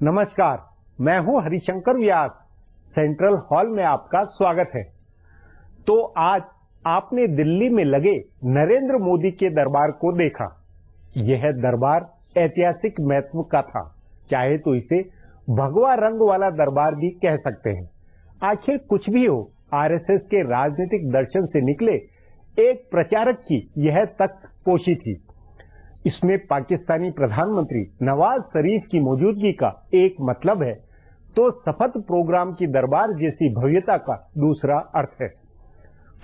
नमस्कार, मैं हूं हरिशंकर व्यास। सेंट्रल हॉल में आपका स्वागत है। तो आज आपने दिल्ली में लगे नरेंद्र मोदी के दरबार को देखा। यह दरबार ऐतिहासिक महत्व का था, चाहे तो इसे भगवा रंग वाला दरबार भी कह सकते हैं। आखिर कुछ भी हो, आरएसएस के राजनीतिक दर्शन से निकले एक प्रचारक की यह तख्त पोशी थी। इसमें पाकिस्तानी प्रधानमंत्री नवाज शरीफ की मौजूदगी का एक मतलब है, तो शपथ प्रोग्राम की दरबार जैसी भव्यता का दूसरा अर्थ है।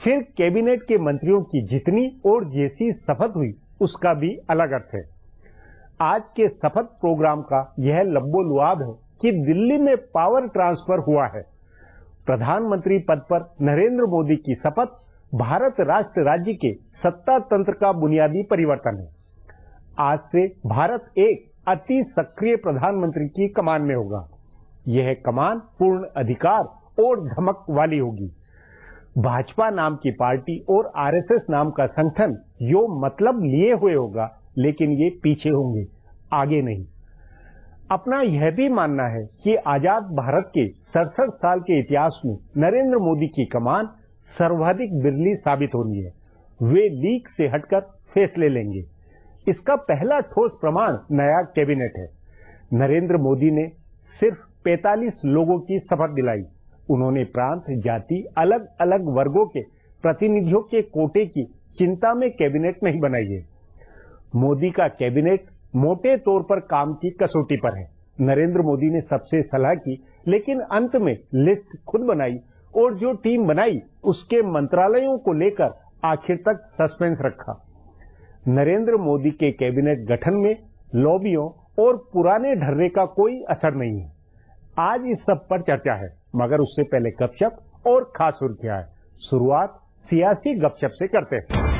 फिर कैबिनेट के मंत्रियों की जितनी और जैसी शपथ हुई, उसका भी अलग अर्थ है। आज के शपथ प्रोग्राम का यह लब्बो-लुआब है कि दिल्ली में पावर ट्रांसफर हुआ है। प्रधानमंत्री पद पर नरेंद्र मोदी की शपथ भारत राष्ट्र राज्य के सत्ता तंत्र का बुनियादी परिवर्तन है। आज से भारत एक अति सक्रिय प्रधानमंत्री की कमान में होगा। यह कमान पूर्ण अधिकार और धमक वाली होगी। भाजपा नाम की पार्टी और आरएसएस नाम का संगठन यो मतलब लिए हुए होगा, लेकिन ये पीछे होंगे, आगे नहीं। अपना यह भी मानना है कि आजाद भारत के 67 साल के इतिहास में नरेंद्र मोदी की कमान सर्वाधिक बिरली साबित होनी है। वे लीक से हटकर फैसले लेंगे। इसका पहला ठोस प्रमाण नया कैबिनेट है। नरेंद्र मोदी ने सिर्फ 45 लोगों की शपथ दिलाई। उन्होंने प्रांत, जाति, अलग अलग वर्गों के प्रतिनिधियों के कोटे की चिंता में कैबिनेट नहीं बनाई है। मोदी का कैबिनेट मोटे तौर पर काम की कसौटी पर है। नरेंद्र मोदी ने सबसे सलाह की, लेकिन अंत में लिस्ट खुद बनाई और जो टीम बनाई उसके मंत्रालयों को लेकर आखिर तक सस्पेंस रखा। नरेंद्र मोदी के कैबिनेट गठन में लॉबियों और पुराने ढर्रे का कोई असर नहीं है। आज इस सब पर चर्चा है, मगर उससे पहले गपशप और खास सुर्खियां है। शुरुआत सियासी गपशप से करते हैं।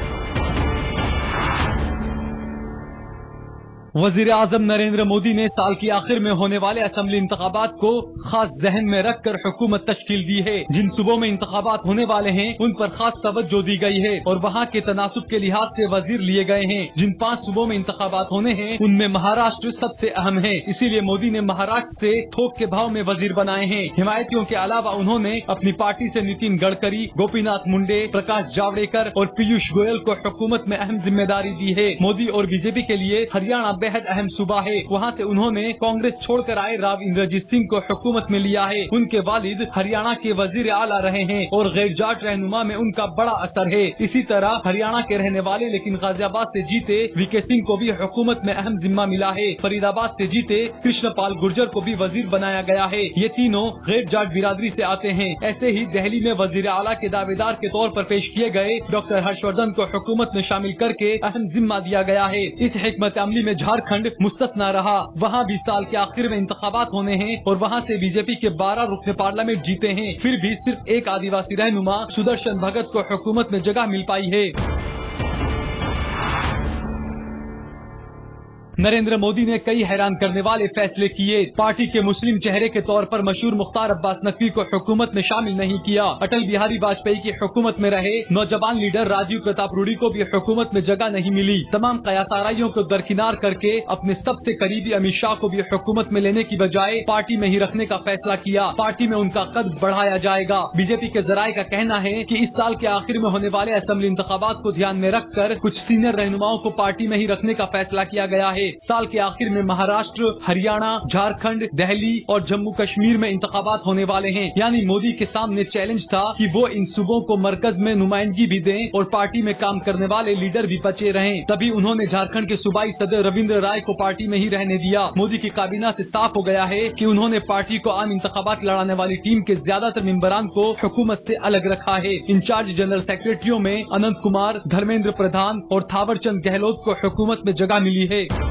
वजीर आजम नरेंद्र मोदी ने साल के आखिर में होने वाले असेंबली इंतखाबात को खास जहन में रखकर हुकूमत तश्कील दी है। जिन सूबों में इंतखाबात होने वाले हैं, उन पर खास तवज्जो दी गई है और वहाँ के तनासुब के लिहाज से वजीर लिए गए हैं। जिन 5 सूबों में इंतखाबात होने हैं, उनमें महाराष्ट्र सबसे अहम है। इसीलिए मोदी ने महाराष्ट्र से थोक के भाव में वजीर बनाए हैं। हिमायतियों के अलावा उन्होंने अपनी पार्टी से नितिन गडकरी, गोपीनाथ मुंडे, प्रकाश जावड़ेकर और पीयूष गोयल को हुकूमत में अहम जिम्मेदारी दी है। मोदी और बीजेपी के लिए हरियाणा बेहद अहम सूबा है। वहाँ से उन्होंने कांग्रेस छोड़कर आए राव इंद्रजीत सिंह को हुकूमत में लिया है। उनके वालिद हरियाणा के वजीर आला रहे हैं और गैर जाट रहनुमा में उनका बड़ा असर है। इसी तरह हरियाणा के रहने वाले लेकिन गाजियाबाद से जीते वीके सिंह को भी हुकूमत में अहम जिम्मा मिला है। फरीदाबाद से जीते कृष्णपाल गुर्जर को भी वजीर बनाया गया है। ये तीनों गैर जाट बिरादरी से आते हैं। ऐसे ही दिल्ली में वजीर आला के दावेदार के तौर पर पेश किए गए डॉक्टर हर्षवर्धन को हुकूमत में शामिल करके अहम जिम्मा दिया गया है। इस हिकमत अमली में झारखंड मुस्तस्ना रहा। वहाँ भी साल के आखिर में इंतखाबात होने हैं और वहाँ से बीजेपी के 12 रुकने पार्लियामेंट जीते हैं। फिर भी सिर्फ एक आदिवासी रहनुमा सुदर्शन भगत को हुकूमत में जगह मिल पाई है। नरेंद्र मोदी ने कई हैरान करने वाले फैसले किए। पार्टी के मुस्लिम चेहरे के तौर पर मशहूर मुख्तार अब्बास नकवी को हुकूमत में शामिल नहीं किया। अटल बिहारी वाजपेयी की हुकूमत में रहे नौजवान लीडर राजीव प्रताप रूडी को भी हुकूमत में जगह नहीं मिली। तमाम कयासाराइयों को दरकिनार करके अपने सबसे करीबी अमित शाह को भी हुकूमत में लेने की बजाय पार्टी में ही रखने का फैसला किया। पार्टी में उनका कद बढ़ाया जाएगा। बीजेपी के जराये का कहना है कि इस साल के आखिर में होने वाले असेंबली इंतखाबात को ध्यान में रखकर कुछ सीनियर रहनुमाओं को पार्टी में ही रखने का फैसला किया गया है। साल के आखिर में महाराष्ट्र, हरियाणा, झारखंड, दिल्ली और जम्मू कश्मीर में इंतखाबात होने वाले हैं। यानी मोदी के सामने चैलेंज था कि वो इन सूबों को मरकज में नुमाइंदगी भी दें और पार्टी में काम करने वाले लीडर भी बचे रहें। तभी उन्होंने झारखंड के सूबाई सदर रविंद्र राय को पार्टी में ही रहने दिया। मोदी की काबीना से साफ हो गया है कि उन्होंने पार्टी को आम इंतखाबात लड़ाने वाली टीम के ज्यादातर मेंबरान को हुकूमत से अलग रखा है। इंचार्ज जनरल सेक्रेटरियों में अनंत कुमार, धर्मेंद्र प्रधान और थावरचंद गहलोत को हुकूमत में जगह मिली है।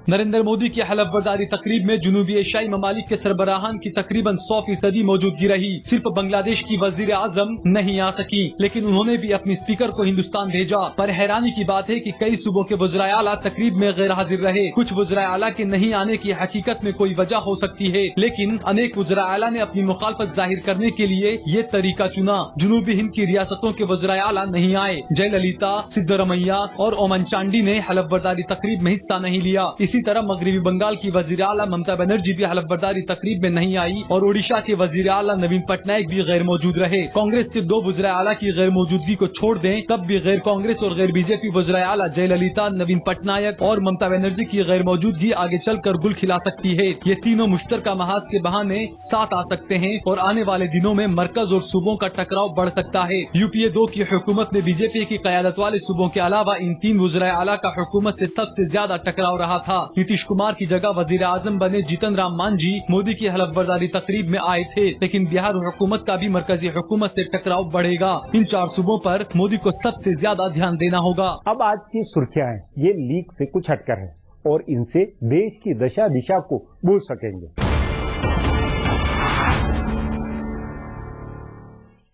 नरेंद्र मोदी की हलफ बर्दारी तकरीब में जुनूबी एशियाई ममालिक के सरबराहान की तकरीबन 100% मौजूदगी रही। सिर्फ बांग्लादेश की वजीर आजम नहीं आ सकी, लेकिन उन्होंने भी अपनी स्पीकर को हिंदुस्तान भेजा। पर हैरानी की बात है कि कई सूबों के वज़राए आला तकरीब में गैर हाजिर रहे। कुछ वज़राए आला के नहीं आने की हकीकत में कोई वजह हो सकती है, लेकिन अनेक वज़राए आला ने अपनी मुखालफत जाहिर करने के लिए ये तरीका चुना। जुनूबी हिंद की रियासतों के वज़राए आला नहीं आए। जयललिता, सिद्धरमैया और ओमन चांडी ने हलफ बर्दारी तकरीब में हिस्सा नहीं लिया। इसी तरह मगरबी बंगाल की वज़ीर आला ममता बनर्जी भी हलफ बर्दारी तकरीब में नहीं आई और ओडिशा के वज़ीर आला नवीन पटनायक भी गैर मौजूद रहे। कांग्रेस के 2 वज़राए आला की गैर मौजूदगी को छोड़ दें, तब भी गैर कांग्रेस और गैर बीजेपी वज़राए आला जयललिता, नवीन पटनायक और ममता बनर्जी की गैर मौजूदगी आगे चलकर गुल खिला सकती है। ये तीनों मुश्तरका महाज के बहाने साथ आ सकते हैं और आने वाले दिनों में मरकज और सूबों का टकराव बढ़ सकता है। UPA 2 की हुकूमत में बीजेपी की क़यादत वाले सूबों के अलावा इन 3 वज़राए आला का हुकूमत से सबसे ज्यादा टकराव रहा था। नीतीश कुमार की जगह वजीर आजम बने जीतन राम मांझी मोदी की हलफ बर्दारी तकरीब में आए थे, लेकिन बिहार हुकूमत का भी मरकजी हुकूमत से टकराव बढ़ेगा। इन 4 सूबों पर मोदी को सबसे ज्यादा ध्यान देना होगा। अब आज की सुर्खियां हैं, ये लीक से कुछ हटकर है और इनसे देश की दशा दिशा को बूझ सकेंगे।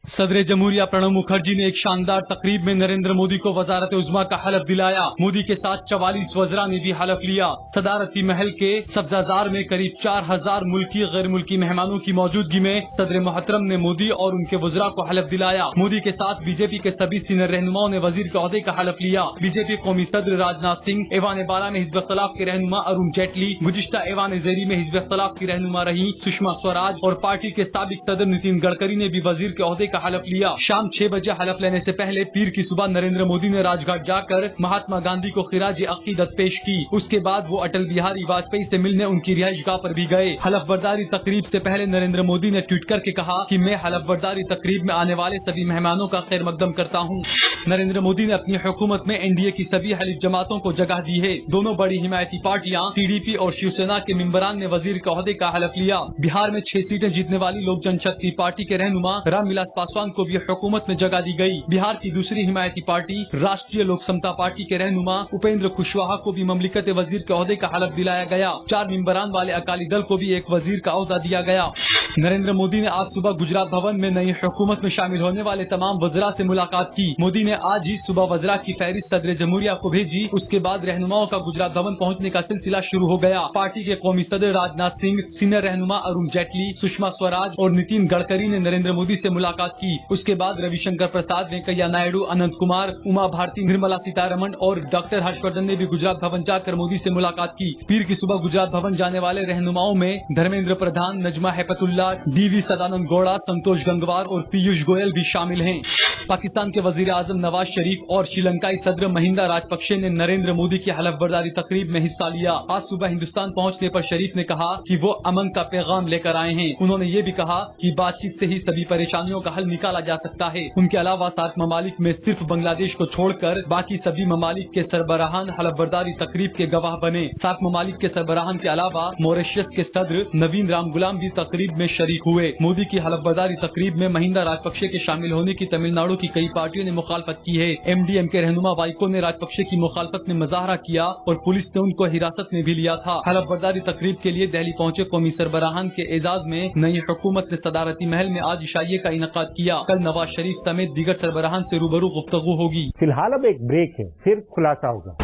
सदर जमहूरिया प्रणब मुखर्जी ने एक शानदार तकरीब में नरेंद्र मोदी को वजारत उज़्मा का हलफ दिलाया। मोदी के साथ 44 वज़रा ने भी हलफ लिया। सदारती महल के सब्जाजार में करीब 4000 मुल्की गैर मुल्की मेहमानों की मौजूदगी में सदर मोहतरम ने मोदी और उनके वज़रा को हलफ दिलाया। मोदी के साथ बीजेपी के सभी सीनियर रहनुमाओं ने वजीर के ओहदे का हलफ लिया। बीजेपी कौमी सदर राजनाथ सिंह, ऐवान बाला में हिज़्ब इख्तिलाफ के रहनुमा अरुण जेटली, गुज़िश्ता ऐवान ज़ेरी में हिज़्ब इख्तिलाफ की रहनुमा रही सुषमा स्वराज और पार्टी के साबिक सदर नितिन गडकरी ने भी वजीर के ओहदे का हलफ लिया। शाम 6 बजे हलफ लेने से पहले पीर की सुबह नरेंद्र मोदी ने राजघाट जाकर महात्मा गांधी को खिराज अकीदत पेश की। उसके बाद वो अटल बिहारी वाजपेयी से मिलने उनकी रिहाइशगाह पर भी गए। हलफ बर्दारी तकरीब से पहले नरेंद्र मोदी ने ट्वीट करके कहा कि मैं हलफ बर्दारी तकरीब में आने वाले सभी मेहमानों का खैर मकदम करता हूँ। नरेंद्र मोदी ने अपनी हुकूमत में एनडीए की सभी हलीफ जमातों को जगह दी है। दोनों बड़ी हिमायती पार्टियां टीडीपी और शिवसेना के मेंबरान ने वजीर के ओहदे का हलफ लिया। बिहार में 6 सीटें जीतने वाली लोक जनशक्ति पार्टी के रहनुमा रामविलास पासवान को भी हुकूमत में जगह दी गई। बिहार की दूसरी हिमायती पार्टी राष्ट्रीय लोक समता पार्टी के रहनुमा उपेंद्र कुशवाहा को भी ममलिकत वजीर के ओहदे का हलफ दिलाया गया। 4 मेंबरान वाले अकाली दल को भी एक वजीर का ओहदा दिया गया। नरेंद्र मोदी ने आज सुबह गुजरात भवन में नई हुकूमत में शामिल होने वाले तमाम वज़रा से मुलाकात की। मोदी ने आज ही सुबह वज़रा की फहरिस्त सदर जमहूरिया को भेजी। उसके बाद रहनुमाओं का गुजरात भवन पहुंचने का सिलसिला शुरू हो गया। पार्टी के कौमी सदर राजनाथ सिंह, सीनियर रहनुमा अरुण जेटली, सुषमा स्वराज और नितिन गडकरी ने नरेंद्र मोदी से मुलाकात की। उसके बाद रविशंकर प्रसाद, वेंकैया नायडू, अनंत कुमार, उमा भारती, निर्मला सीतारमण और डॉक्टर हर्षवर्धन ने भी गुजरात भवन जाकर मोदी से मुलाकात की। पीर की सुबह गुजरात भवन जाने वाले रहनुमाओं में धर्मेंद्र प्रधान, नजमा हेपतुल्ला, DV सदानंद गौड़ा, संतोष गंगवार और पीयूष गोयल भी शामिल हैं। पाकिस्तान के वजीर आजम नवाज शरीफ और श्रीलंकाई सदर महिंदा राजपक्षे ने नरेंद्र मोदी की हलफ बर्दारी तकरीब में हिस्सा लिया। आज सुबह हिंदुस्तान पहुंचने पर शरीफ ने कहा कि वो अमन का पैगाम लेकर आए हैं। उन्होंने ये भी कहा कि बातचीत से ही सभी परेशानियों का हल निकाला जा सकता है। उनके अलावा 7 ममालिक में सिर्फ बांग्लादेश को छोड़कर बाकी सभी ममालिक के सरबराहान हलफ बर्दारी तकरीब के गवाह बने। 7 ममालिक के सरबराहान के अलावा मॉरिशस के सदर नवीन राम गुलाम भी तकरीब में शरीक हुए। मोदी की हलफ बर्दारी तकरीब में महिंदा राजपक्षे के शामिल होने की तमिलनाडु की कई पार्टियों ने मुखालफत की है। MDM के रहनुमा वाइको ने राजपक्षे की मुखालफत में मुजाहरा किया और पुलिस ने उनको हिरासत में भी लिया था। हलफ बर्दारी तकरीब के लिए दिल्ली पहुंचे कौमी सरबराहान के एजाज में नई हुकूमत ने सदारती महल में आज इशाइये का इनकाद किया। कल नवाज शरीफ समेत दीगर सरबराहान से रूबरू गुफ्तगू होगी। फिलहाल अब एक ब्रेक है, फिर खुलासा होगा।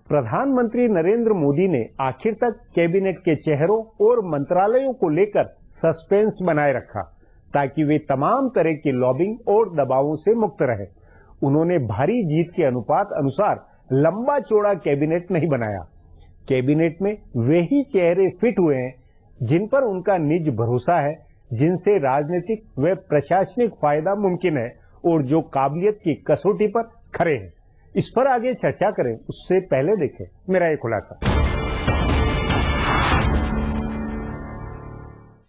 प्रधानमंत्री नरेंद्र मोदी ने आखिर तक कैबिनेट के चेहरों और मंत्रालयों को लेकर सस्पेंस बनाए रखा ताकि वे तमाम तरह की लॉबिंग और दबावों से मुक्त रहे। उन्होंने भारी जीत के अनुसार लंबा चौड़ा कैबिनेट नहीं बनाया। कैबिनेट में वे ही चेहरे फिट हुए हैं जिन पर उनका निज भरोसा है, जिनसे राजनीतिक व प्रशासनिक फायदा मुमकिन है और जो काबिलियत की कसौटी पर खरे हैं। इस पर आगे चर्चा करें उससे पहले देखें मेरा ये खुलासा।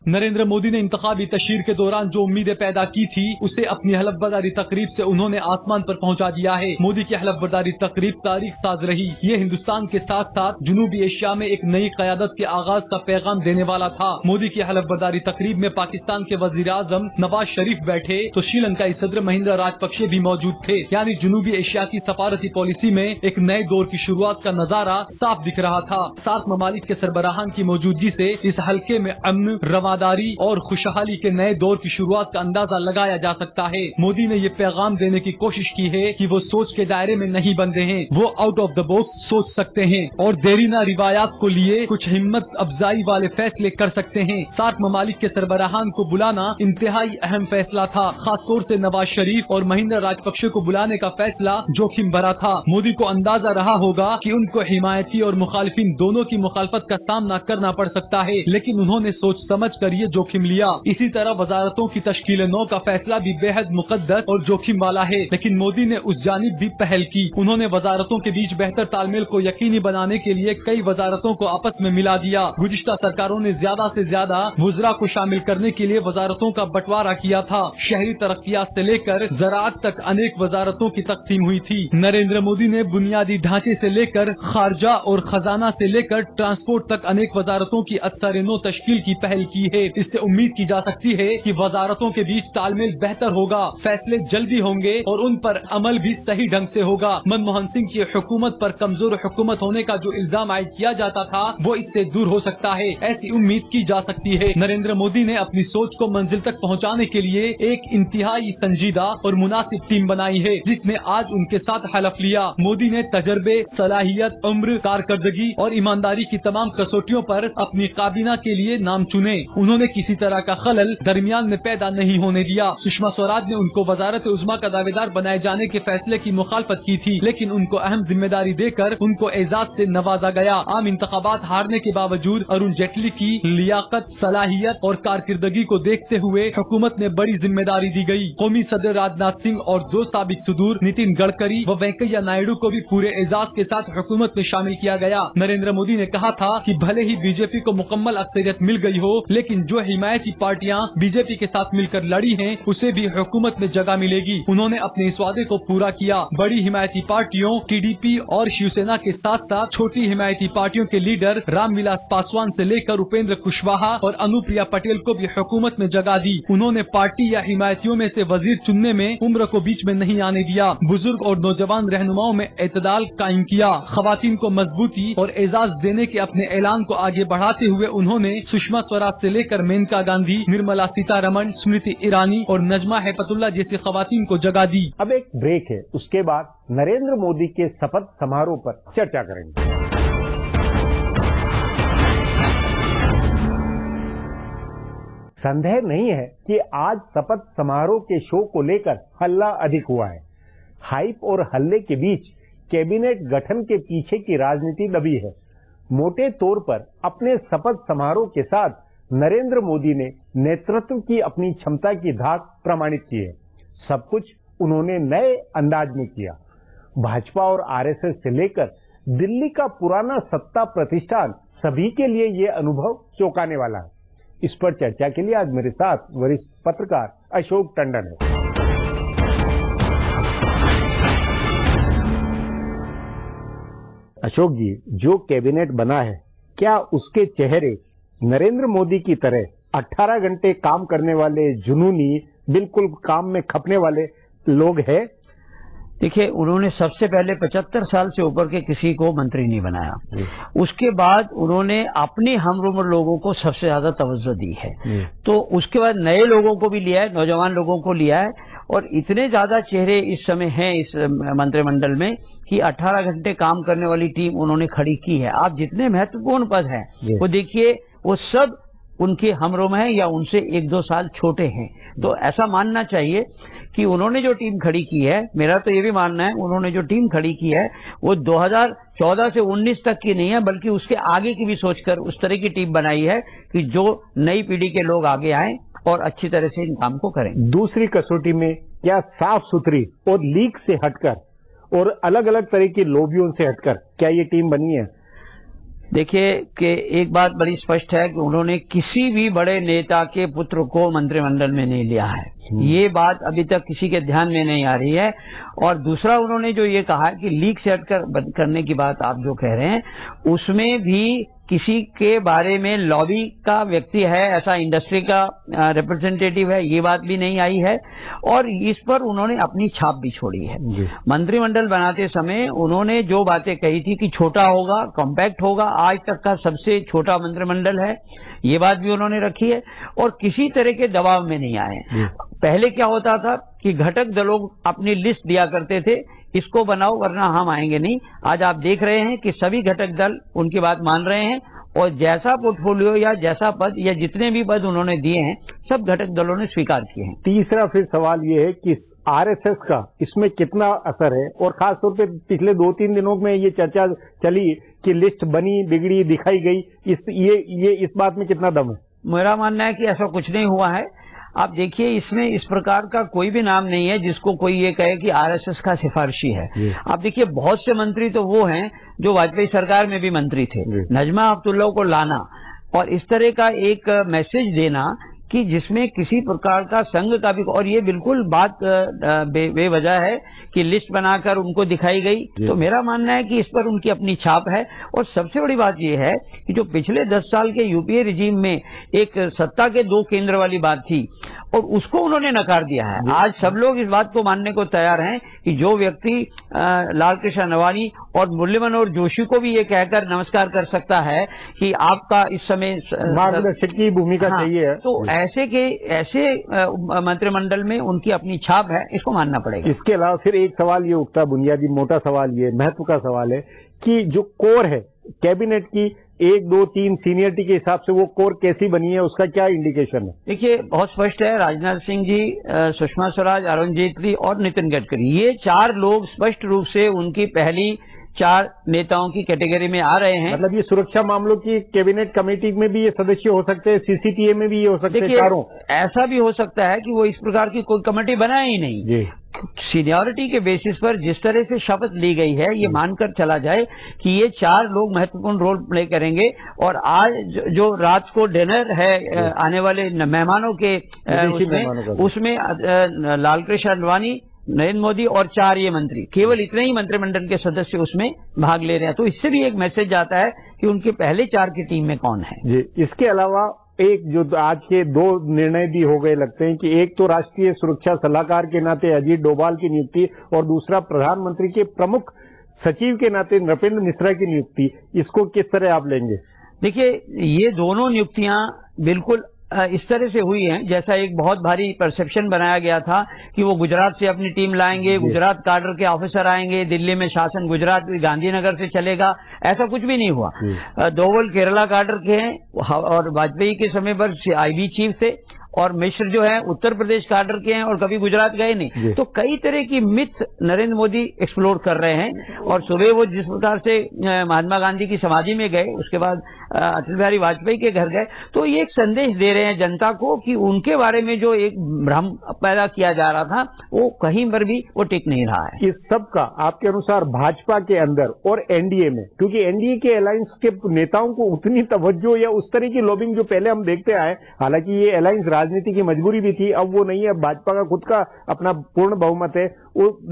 नरेंद्र मोदी ने इंतखाबी तशहीर के दौरान जो उम्मीदें पैदा की थी उसे अपनी हलफबरदारी तकरीब से उन्होंने आसमान पर पहुंचा दिया है। मोदी की हलफबरदारी तकरीब तारीख साज रही। ये हिंदुस्तान के साथ साथ जनूबी एशिया में एक नई क़यादत के आगाज का पैगाम देने वाला था। मोदी की हलफबरदारी तकरीब में पाकिस्तान के वजीर आजम नवाज शरीफ बैठे तो श्रीलंकाई सदर महिंद्रा राजपक्षे भी मौजूद थे। यानी जनूबी एशिया की सफारती पॉलिसी में एक नए दौर की शुरुआत का नजारा साफ दिख रहा था। सार्क ममालिक के सरबराहान की मौजूदगी से इस हल्के में अमन, रवादारी और खुशहाली के नए दौर की शुरुआत का अंदाजा लगाया जा सकता है। मोदी ने ये पैगाम देने की कोशिश की है कि वो सोच के दायरे में नहीं बंधे हैं, वो आउट ऑफ द बॉक्स सोच सकते हैं और देरीना रिवायात को लिए कुछ हिम्मत अफजाई वाले फैसले कर सकते हैं। सार्क ममालिक के सरबराहान को बुलाना इंतहाई अहम फैसला था। खासतौर से नवाज शरीफ और महिंद्रा राजपक्षे को बुलाने का फैसला जोखिम भरा था। मोदी को अंदाजा रहा होगा कि उनको हिमायती और मुखालिफिन दोनों की मुखालफत का सामना करना पड़ सकता है, लेकिन उन्होंने सोच समझ कर ये जोखिम लिया। इसी तरह वजारतों की तश्कील नौ का फैसला भी बेहद मुकद्दस और जोखिम वाला है, लेकिन मोदी ने उस जानिब भी पहल की। उन्होंने वजारतों के बीच बेहतर तालमेल को यकीनी बनाने के लिए कई वजारतों को आपस में मिला दिया। गुज़िश्ता सरकारों ने ज्यादा से ज्यादा वुज़रा को शामिल करने के लिए वजारतों का बंटवारा किया था। शहरी तरक्कियात से लेकर ज़राअत तक अनेक वजारतों की तकसीम हुई थी। नरेंद्र मोदी ने बुनियादी ढांचे से लेकर खारजा और खजाना से लेकर ट्रांसपोर्ट तक अनेक वजारतों की अक्सर नो तश्कील की पहल की है। इससे उम्मीद की जा सकती है कि वजारतों के बीच तालमेल बेहतर होगा, फैसले जल्दी होंगे और उन पर अमल भी सही ढंग से होगा। मनमोहन सिंह की हुकूमत पर कमजोर हुकूमत होने का जो इल्जाम आयद किया जाता था वो इससे दूर हो सकता है, ऐसी उम्मीद की जा सकती है। नरेंद्र मोदी ने अपनी सोच को मंजिल तक पहुँचाने के लिए एक इंतहाई संजीदा और मुनासिब टीम बनाई है, जिसने आज उनके साथ हलफ लिया। मोदी ने तजर्बे, सलाहियत, उम्र, कारकर्दगी और ईमानदारी की तमाम कसौटियों पर अपनी काबीना के लिए नाम चुने। उन्होंने किसी तरह का खलल दरमियान में पैदा नहीं होने दिया। सुषमा स्वराज ने उनको वजारत उज़्मा का दावेदार बनाए जाने के फैसले की मुखालफत की थी, लेकिन उनको अहम जिम्मेदारी देकर उनको एजाज से नवाजा गया। आम इंतखाबात हारने के बावजूद अरुण जेटली की लियाकत, सलाहियत और कारकर्दगी को देखते हुए हुकूमत में बड़ी जिम्मेदारी दी गई। कौमी सदर राजनाथ सिंह और दो साबिक सुदूर नितिन गडकरी व वेंकैया नायडू को भी पूरे एजाज के साथ हुकूमत में शामिल किया गया। नरेंद्र मोदी ने कहा था कि भले ही बीजेपी को मुकम्मल अक्सरियत मिल गई हो, लेकिन जो हिमायती पार्टियां बीजेपी के साथ मिलकर लड़ी हैं, उसे भी हुकूमत में जगह मिलेगी। उन्होंने अपने इस वादे को पूरा किया। बड़ी हिमायती पार्टियों टीडीपी और शिवसेना के साथ साथ छोटी हिमायती पार्टियों के लीडर रामविलास पासवान से लेकर उपेंद्र कुशवाहा और अनुप्रिया पटेल को भी हुकूमत में जगह दी। उन्होंने पार्टी या हिमायतियों में से वजीर चुनने में उम्र को बीच में नहीं आने दिया। बुजुर्ग और नौजवान रहनुमाओं में एतदाल कायम किया। खवातीन को मजबूती और एजाज देने के अपने ऐलान को आगे बढ़ाते हुए उन्होंने सुषमा स्वराज से लेकर मेनका गांधी, निर्मला सीतारमण, स्मृति ईरानी और नजमा हेपतुल्ला जैसी खवातीन को जगह दी। अब एक ब्रेक है, उसके बाद नरेंद्र मोदी के शपथ समारोह पर चर्चा करेंगे। संदेह नहीं है कि आज शपथ समारोह के शो को लेकर हल्ला अधिक हुआ है। हाइप और हल्ले के बीच कैबिनेट गठन के पीछे की राजनीति दबी है। मोटे तौर पर अपने शपथ समारोह के साथ नरेंद्र मोदी ने नेतृत्व की अपनी क्षमता की धाक प्रमाणित की है। सब कुछ उन्होंने नए अंदाज में किया। भाजपा और आरएसएस से लेकर दिल्ली का पुराना सत्ता प्रतिष्ठान सभी के लिए ये अनुभव चौंकाने वाला है। इस पर चर्चा के लिए आज मेरे साथ वरिष्ठ पत्रकार अशोक टंडन है। अशोक जी, जो कैबिनेट बना है, क्या उसके चेहरे नरेंद्र मोदी की तरह 18 घंटे काम करने वाले जुनूनी, बिल्कुल काम में खपने वाले लोग हैं? देखिए, उन्होंने सबसे पहले 75 साल से ऊपर के किसी को मंत्री नहीं बनाया। उसके बाद उन्होंने अपनी हम उम्र लोगों को सबसे ज्यादा तवज्जो दी है। तो उसके बाद नए लोगों को भी लिया है, नौजवान लोगों को लिया है, और इतने ज्यादा चेहरे इस समय हैं इस मंत्रिमंडल में कि 18 घंटे काम करने वाली टीम उन्होंने खड़ी की है। आप जितने महत्वपूर्ण पद हैं वो देखिए, वो सब उनके हमरोम हैं या उनसे 1-2 साल छोटे हैं। तो ऐसा मानना चाहिए कि उन्होंने जो टीम खड़ी की है, मेरा तो ये भी मानना है, उन्होंने जो टीम खड़ी की है वो 2014 से 19 तक की नहीं है, बल्कि उसके आगे की भी सोचकर उस तरह की टीम बनाई है कि जो नई पीढ़ी के लोग आगे आए और अच्छी तरह से इन काम को करें। दूसरी कसौटी में क्या साफ सुथरी और लीक से हटकर और अलग अलग तरह की लोबियों से हटकर क्या ये टीम बनी है? देखिए कि एक बात बड़ी स्पष्ट है कि उन्होंने किसी भी बड़े नेता के पुत्र को मंत्रिमंडल में नहीं लिया है। ये बात अभी तक किसी के ध्यान में नहीं आ रही है। और दूसरा उन्होंने जो ये कहा कि लीक सेट करने की बात आप जो कह रहे हैं, उसमें भी किसी के बारे में लॉबी का व्यक्ति है, ऐसा इंडस्ट्री का रिप्रेजेंटेटिव है, ये बात भी नहीं आई है। और इस पर उन्होंने अपनी छाप भी छोड़ी है। मंत्रिमंडल बनाते समय उन्होंने जो बातें कही थी कि छोटा होगा, कॉम्पैक्ट होगा, आज तक का सबसे छोटा मंत्रिमंडल है, ये बात भी उन्होंने रखी है। और किसी तरह के दबाव में नहीं आए। पहले क्या होता था कि घटक दलों अपनी लिस्ट दिया करते थे, इसको बनाओ वरना हम आएंगे नहीं। आज आप देख रहे हैं कि सभी घटक दल उनकी बात मान रहे हैं और जैसा पोर्टफोलियो या जैसा पद या जितने भी पद उन्होंने दिए हैं सब घटक दलों ने स्वीकार किए हैं। तीसरा फिर सवाल ये है कि आरएसएस का इसमें कितना असर है, और खासतौर पे पिछले 2-3 दिनों में ये चर्चा चली कि लिस्ट बनी बिगड़ी दिखाई गई, इस बात में कितना दम है? मेरा मानना है कि ऐसा कुछ नहीं हुआ है। आप देखिए, इसमें इस प्रकार का कोई भी नाम नहीं है जिसको कोई ये कहे कि आरएसएस का सिफारिशी है। आप देखिए, बहुत से मंत्री तो वो हैं जो वाजपेयी सरकार में भी मंत्री थे। नजमा हेपतुल्ला को लाना और इस तरह का एक मैसेज देना कि जिसमें किसी प्रकार का संघ का भी, और ये बिल्कुल बात बेवजह है कि लिस्ट बनाकर उनको दिखाई गई, तो मेरा मानना है कि इस पर उनकी अपनी छाप है। और सबसे बड़ी बात यह है कि जो पिछले 10 साल के यूपीए रिजीम में एक सत्ता के 2 केंद्र वाली बात थी और उसको उन्होंने नकार दिया है। आज सब लोग इस बात को मानने को तैयार हैं कि जो व्यक्ति लालकृष्ण अडवाणी और मुरली मनोहर जोशी को भी ये कहकर नमस्कार कर सकता है कि आपका इस समय मार्गदर्शक की भूमिका चाहिए, तो ऐसे मंत्रिमंडल में उनकी अपनी छाप है, इसको मानना पड़ेगा। इसके अलावा फिर एक सवाल ये उठता, बुनियादी मोटा सवाल ये, महत्व का सवाल है कि जो कोर है कैबिनेट की 1, 2, 3 सीनियरिटी के हिसाब से वो कोर कैसी बनी है, उसका क्या इंडिकेशन है? देखिए, बहुत स्पष्ट है। राजनाथ सिंह जी, सुषमा स्वराज, अरुण जेटली और नितिन गडकरी, ये 4 लोग स्पष्ट रूप से उनकी पहली 4 नेताओं की कैटेगरी में आ रहे हैं। मतलब ये सुरक्षा मामलों की कैबिनेट कमेटी में भी ये सदस्य हो सकते हैं, सीसीटीए में भी ये हो सकते हैं चारों। ऐसा भी हो सकता है कि वो इस प्रकार की कोई कमेटी बनाए ही नहीं। सीनियरिटी के बेसिस पर जिस तरह से शपथ ली गई है, ये मानकर चला जाए कि ये 4 लोग महत्वपूर्ण रोल प्ले करेंगे। और आज जो रात को डिनर है आने वाले मेहमानों के उसमें लालकृष्ण अडवाणी, नरेंद्र मोदी और 4 ये मंत्री, केवल इतने ही मंत्रिमंडल के सदस्य उसमें भाग ले रहे हैं। तो इससे भी एक मैसेज आता है कि उनके पहले 4 की टीम में कौन है। जी, इसके अलावा एक जो आज के 2 निर्णय भी हो गए लगते हैं कि एक तो राष्ट्रीय सुरक्षा सलाहकार के नाते अजीत डोभाल की नियुक्ति और दूसरा प्रधानमंत्री के प्रमुख सचिव के नाते नृपेंद्र मिश्रा की नियुक्ति, इसको किस तरह आप लेंगे? देखिए, ये दोनों नियुक्तियां बिल्कुल इस तरह से हुई हैं जैसा एक बहुत भारी परसेप्शन बनाया गया था कि वो गुजरात से अपनी टीम लाएंगे, गुजरात काडर के ऑफिसर आएंगे, दिल्ली में शासन गुजरात गांधीनगर से चलेगा। ऐसा कुछ भी नहीं हुआ। डोवल केरला काडर के हैं और वाजपेयी के समय पर आईबी चीफ थे, और मिश्र जो है उत्तर प्रदेश काडर के हैं और कभी गुजरात गए नहीं। तो कई तरह की मिथ नरेंद्र मोदी एक्सप्लोर कर रहे हैं। और सुबह वो जिस प्रकार से महात्मा गांधी की समाधि में गए, उसके बाद अटल बिहारी वाजपेयी के घर गए, तो ये एक संदेश दे रहे हैं जनता को कि उनके बारे में जो एक भ्रम पैदा किया जा रहा था वो कहीं पर भी वो टिक नहीं रहा है। इस सब का आपके अनुसार भाजपा के अंदर और एनडीए में, क्योंकि एनडीए के अलायंस के नेताओं को उतनी तवज्जो या उस तरह की लॉबिंग जो पहले हम देखते आए, हालांकि ये अलायंस राजनीति की मजबूरी भी थी, अब वो नहीं है, भाजपा का खुद का अपना पूर्ण बहुमत है,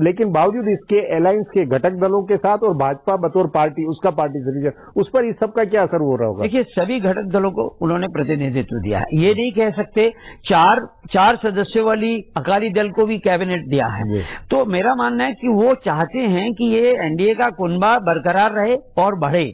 लेकिन बावजूद इसके अलायंस के घटक दलों के साथ और भाजपा बतौर पार्टी, उसका पार्टी सोल्यूशन, उस पर इस सब का क्या असर हो रहा होगा? देखिए, सभी घटक दलों को उन्होंने प्रतिनिधित्व दिया है। ये नहीं कह सकते 4 सदस्यों वाली अकाली दल को भी कैबिनेट दिया है। तो मेरा मानना है कि वो चाहते हैं कि ये एनडीए का कुनबा बरकरार रहे और बढ़े।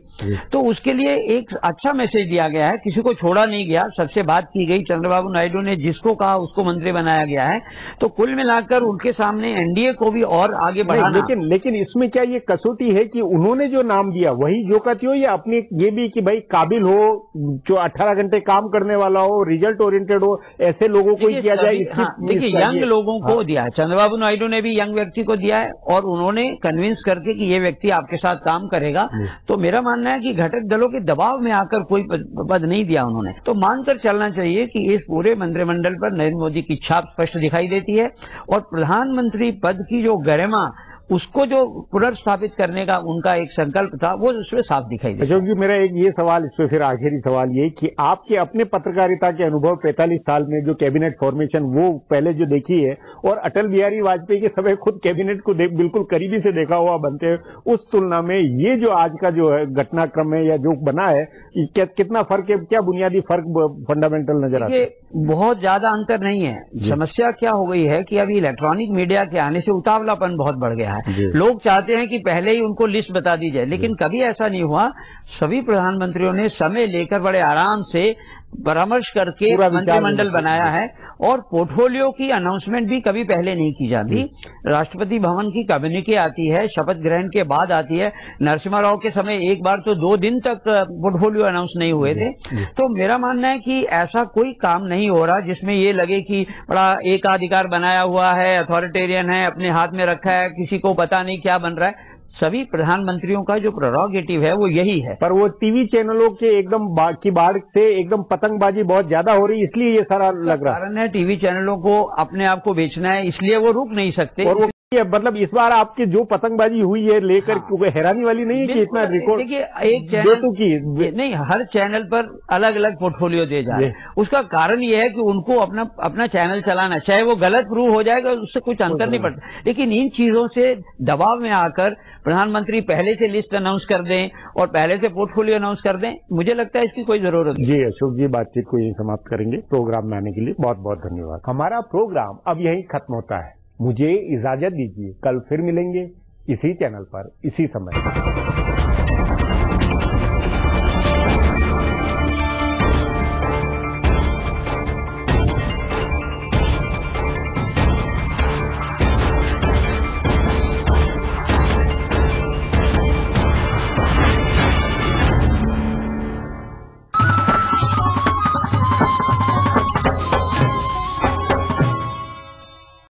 तो उसके लिए एक अच्छा मैसेज दिया गया है, किसी को छोड़ा नहीं गया, सबसे बात की गई। चंद्रबाबू नायडू ने जिसको कहा उसको मंत्री बनाया गया है। तो कुल मिलाकर उनके सामने एनडीए को भी और आगे बढ़ाना। लेकिन इसमें क्या ये कसौटी है कि उन्होंने जो नाम दिया वही जो कहती हो, या अपनी ये भी कि भाई काबिल हो, जो 18 घंटे काम करने वाला हो, रिजल्ट ओरिएंटेड हो, ऐसे लोगों को ही किया जाए? देखिए, यंग लोगों को दिया है। चंद्रबाबू नायडू ने भी यंग व्यक्ति को दिया है और उन्होंने कन्विंस करके कि ये व्यक्ति आपके साथ काम करेगा। तो मेरा मानना है कि घटक दलों के दबाव में आकर कोई पद नहीं दिया उन्होंने। तो मानकर चलना चाहिए कि इस पूरे मंत्रिमंडल पर नरेंद्र मोदी की छाप स्पष्ट दिखाई देती है और प्रधानमंत्री पद की जो गरिमा उसको जो पुनर्स्थापित करने का उनका एक संकल्प था वो उसमें साफ दिखाई देता है। अशोक जी, मेरा एक ये सवाल, इस पे फिर आखिरी सवाल ये कि आपके अपने पत्रकारिता के अनुभव 45 साल में जो कैबिनेट फॉर्मेशन वो पहले जो देखी है और अटल बिहारी वाजपेयी के समय खुद कैबिनेट को बिल्कुल करीबी से देखा हुआ बनते हैं, उस तुलना में ये जो आज का जो है घटनाक्रम है या जो बना है, कितना फर्क है, क्या बुनियादी फर्क फंडामेंटल नजर आता है? बहुत ज्यादा अंतर नहीं है। समस्या क्या हो गई है कि अभी इलेक्ट्रॉनिक मीडिया के आने से उतावलापन बहुत बढ़ गया है। लोग चाहते हैं कि पहले ही उनको लिस्ट बता दी जाए, लेकिन कभी ऐसा नहीं हुआ। सभी प्रधानमंत्रियों ने समय लेकर बड़े आराम से परामर्श करके मंत्रिमंडल बनाया है और पोर्टफोलियो की अनाउंसमेंट भी कभी पहले नहीं की जाती। राष्ट्रपति भवन की कम्युनिके आती है, शपथ ग्रहण के बाद आती है। नरसिम्हा राव के समय एक बार तो 2 दिन तक पोर्टफोलियो अनाउंस नहीं हुए थे। तो मेरा मानना है कि ऐसा कोई काम नहीं हो रहा जिसमें ये लगे कि बड़ा एकाधिकार बनाया हुआ है, अथॉरिटेरियन है, अपने हाथ में रखा है, किसी को पता नहीं क्या बन रहा है। सभी प्रधानमंत्रियों का जो प्रेरोगेटिव है वो यही है। पर वो टीवी चैनलों के एकदम की बाढ़ से एकदम पतंगबाजी बहुत ज्यादा हो रही है, इसलिए ये सारा लग रहा है। कारण है टीवी चैनलों को अपने आप को बेचना है, इसलिए वो रुक नहीं सकते। और वो मतलब इस बार आपकी जो पतंगबाजी हुई है लेकर हैरानी वाली नहीं है कि इतना रिकॉर्ड। देखिए, एक चैनल की नहीं, हर चैनल पर अलग अलग पोर्टफोलियो दे जा रहे हैं। उसका कारण ये है कि उनको अपना चैनल चलाना, चाहे वो गलत प्रूव हो जाएगा उससे कुछ अंतर नहीं पड़ता। लेकिन इन चीजों से दबाव में आकर प्रधानमंत्री पहले से लिस्ट अनाउंस कर दें और पहले से पोर्टफोलियो अनाउंस कर दें, मुझे लगता है इसकी कोई जरूरत नहीं। जी अशोक जी, बातचीत को यही समाप्त करेंगे। प्रोग्राम में आने के लिए बहुत बहुत धन्यवाद। हमारा प्रोग्राम अब यहीं खत्म होता है, मुझे इजाजत दीजिए। कल फिर मिलेंगे इसी चैनल पर, इसी समय।